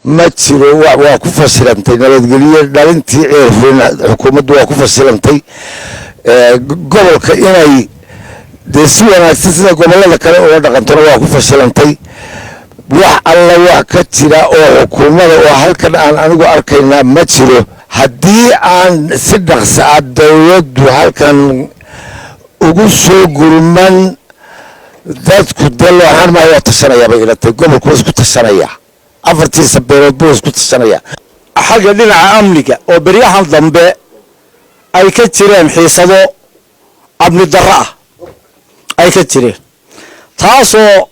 ما تشيروا وكفر سلامتي نبتقلية دارنتي عرفين حكومة وكفر سلامتي قبل كإني دسوا أنا أساسا قبل الله كلا ورد قنطرة وكفر سلامتي wax alla wax ka jira oo xukuumadda oo halkan aan anigu arkayna ma jiro haddii aan si dhaqso ah dawladdu halkan ugu soo gurman dadku dalo ahaan ma waa tashanaya bay ila tahay gobolku isku tashanaya afartiisa beelood buu isku tashanaya xagga dhinaca amniga oo bariyahan dambe ay ka jireen xiisado amni darro ah ay ka jireen taasoo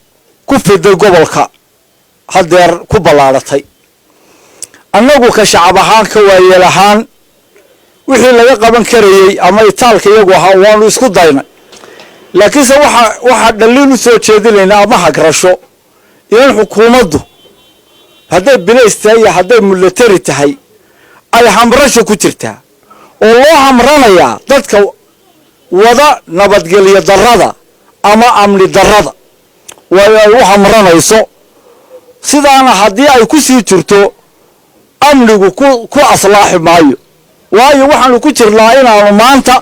ku fiday gobolka hadeer ku balaaratay annagu ka shacab ahaan ka waayeel ahaan wixii laga qaban karayay ama itaalka iyagu ahaa waanu isku daynay laakiinse waxa dhaliil u soo jeedinayna ama hagrasho in xukuumaddu hadday bilays tahay iyo hadday military tahay ay hamrasho ku jirtaa oo loo hamranayaa dadka wada nabadgelyo darrada ama amni darrada way u hamranayso sidaana haddii ay ku sii jirto amnigu ku aslaaxi maayo waayo waxaanu ku jirnaa inaanu maanta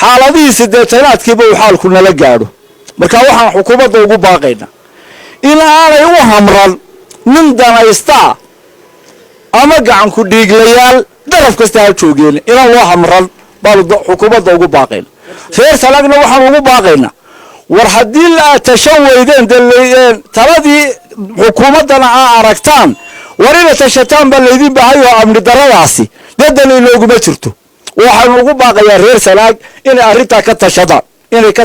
xaaladihii sideetanaadkiiba uu xaalku nala gaadho marka waxaan xukuumadda ugu baaqaynaa in aanay u hamran nin danaysta ama gacan ku dhiiglayaal daraf kasta ha joogeen inaan loo hamran baanu xukuumadda ugu baaqaynaa reer Sanaagna waxaan ugu baaqaynaa war haddii la tashan weydeen taladii xukuumaddana aragtaan war inay tashataan baa laydin baahayo amni darradaasi dadana inooguma jirto waxaan ugu baaqayaa reer Sanaag inay arrintaa ka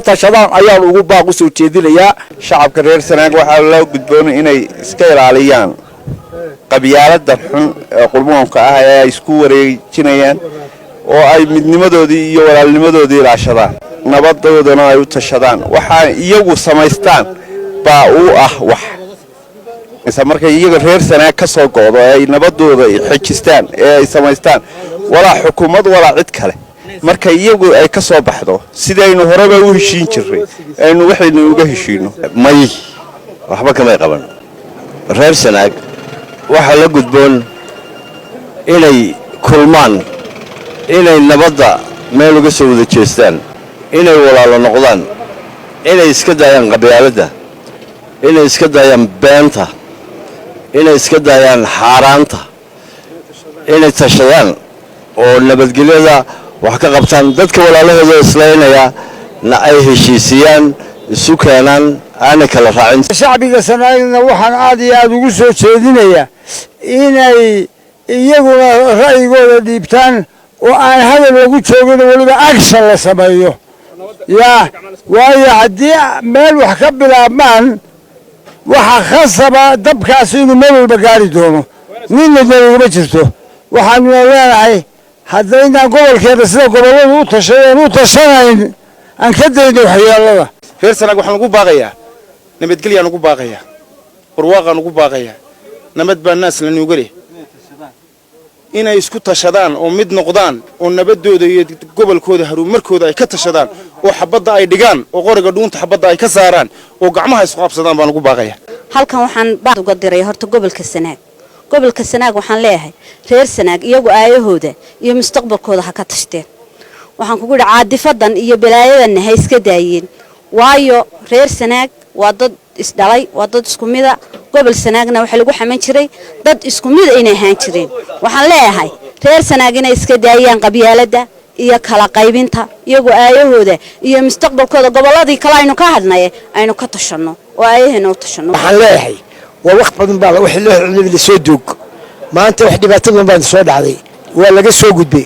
tashadaan ayaan ugu baaq u soo jeedinayaa shacabka reer Sanaag waxaa loo gudboon inay iska ilaaliyaan qabyaaladda xun ee qurmoonka ah ee ay isku wareejinayaan oo ay midnimadoodii iyo walaalnimadoodii ilaashadaan nabadoodana ay u tashadaan waxa iyagu samaystaan baa uu ah wax marka iyaga reer Sanaag ka soo go'do ay nabadooda xijistaan ee ay samaystaan walaa xukuumad walaa cid kale marka iyagu ay ka soo baxdo sidaynu horeba u heshiin jiray aynu waxaynu uga heshiino may waxba kama qaban reer Sanaag waxa la gudboon inay kulmaan inay nabadda meel uga soo wada jeestaan inay walaalo noqdaan inay iska daayaan qabyaaladda inay iska daayaan beenta inay iska daayaan xaaraanta inay tashadaan oo nabadgelyada wax ka qabtaan dadka walaalahooda islaynaya na ay heshiisiyaan isu keenaan aana kala raacin shacbiga Sanaagna waxaan aad iyo aad ugu soo jeedinayaa inay iyaguna ra'yigooda dhiibtaan oo aan hadal lagu joogin waliba action la sameeyo yaa waayo haddii meel wax ka bilaabmaan waxa khasaba dabkaasi inuu meel walba gaari doono ninna dalaguma jirto waxaanu leenahay haddayna gobolkeeda sida gobolladu u tashanayn aan ka dayno waxyeelada reer Sanaag waxaan ugu baaqayaa nabadgelyaan ugu baaqayaa barwaaqaan ugu baaqayaa nabad baa naas la nuuga leh inay isku tashadaan oo mid noqdaan oo nabadooda iyo gobolkooda horumarkooda ay ka tashadaan oo xabadda ay dhigaan oo qoriga dhuunta xabadda ay ka saaraan oo gacmaha isku qabsadaan baan ugu baaqayaa halkan waxaan baad uga diray horta gobolka Sanaag waxaan leeyahay reer Sanaag iyagu aayahooda iyo mustaqbalkooda ha ka tashteen waxaan kugu yiri caadifadan iyo balaayadan ha iska daayeen waayo reer Sanaag waa dad isdhalay waa dad isku mid ah gobol Sanaagna waxa lagu xaman jiray dad isku mid ah inay ahaan jireen waxaan leeyahay reer Sanaag inay iska daayaan qabyaaladda iyo kala qaybinta iyagu aayahooda iyo mustaqbalkooda goboladii kale aynu ka hadnay aynu ka tashano oo aayahena u tashano waxaan leeyahay waa wax badan baa wax la soo doog maanta wax dhibaato badan baa soo dhacday waa laga soo gudbay